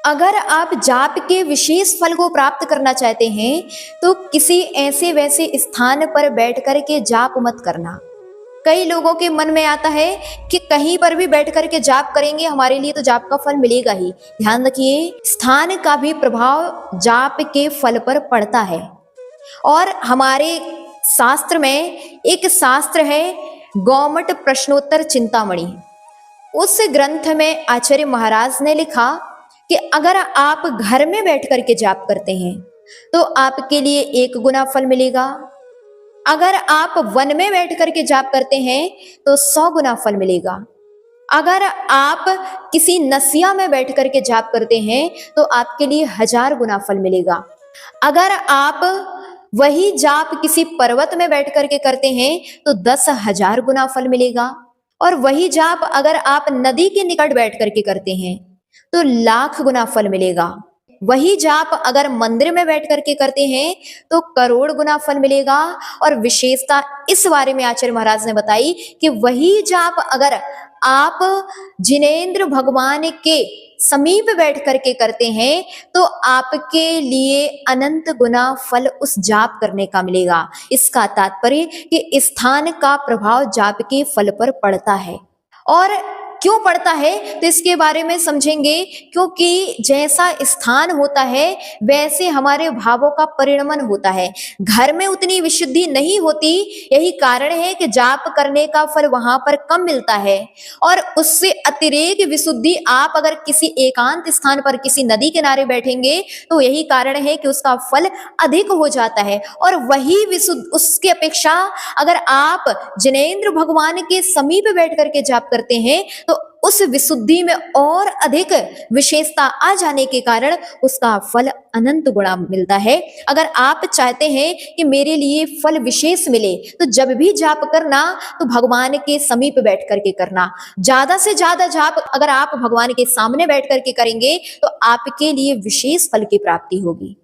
अगर आप जाप के विशेष फल को प्राप्त करना चाहते हैं तो किसी ऐसे वैसे स्थान पर बैठ कर के जाप मत करना। कई लोगों के मन में आता है कि कहीं पर भी बैठ कर के जाप करेंगे हमारे लिए तो जाप का फल मिलेगा ही। ध्यान रखिए, स्थान का भी प्रभाव जाप के फल पर पड़ता है। और हमारे शास्त्र में एक शास्त्र है गौमट प्रश्नोत्तर चिंतामणि। उस ग्रंथ में आचार्य महाराज ने लिखा कि अगर आप घर में बैठ करके जाप करते हैं तो आपके लिए 1 गुना फल मिलेगा। अगर आप वन में बैठ करके जाप करते हैं तो 100 गुना फल मिलेगा। अगर आप किसी नसिया में बैठ करके जाप करते हैं तो आपके लिए 1000 गुना फल मिलेगा। अगर आप वही जाप किसी पर्वत में बैठ करके करते हैं तो 10,000 गुना फल मिलेगा। और वही जाप अगर आप नदी के निकट बैठ करके करते हैं तो 1,00,000 गुना फल मिलेगा। वही जाप अगर मंदिर में बैठ करके करते हैं तो करोड़ गुना फल मिलेगा। और विशेषता इस बारे में आचार्य महाराज ने बताई कि वही जाप अगर आप जिनेंद्र भगवान के समीप बैठ करके करते हैं तो आपके लिए अनंत गुना फल उस जाप करने का मिलेगा। इसका तात्पर्य कि स्थान का प्रभाव जाप के फल पर पड़ता है। और क्यों पड़ता है तो इसके बारे में समझेंगे। क्योंकि जैसा स्थान होता है वैसे हमारे भावों का परिणमन होता है। घर में उतनी विशुद्धि नहीं होती, यही कारण है कि जाप करने का फल वहां पर कम मिलता है। और उससे अतिरेक विशुद्धि आप अगर किसी एकांत स्थान पर किसी नदी किनारे बैठेंगे तो यही कारण है कि उसका फल अधिक हो जाता है। और वही विशुद्ध उसके अपेक्षा अगर आप जिनेंद्र भगवान के समीप बैठ करके जाप करते हैं तो उस विशुद्धि में और अधिक विशेषता आ जाने के कारण उसका फल अनंत गुणा मिलता है। अगर आप चाहते हैं कि मेरे लिए फल विशेष मिले तो जब भी जाप करना तो भगवान के समीप बैठ करके करना। ज्यादा से ज्यादा जाप अगर आप भगवान के सामने बैठ करके करेंगे तो आपके लिए विशेष फल की प्राप्ति होगी।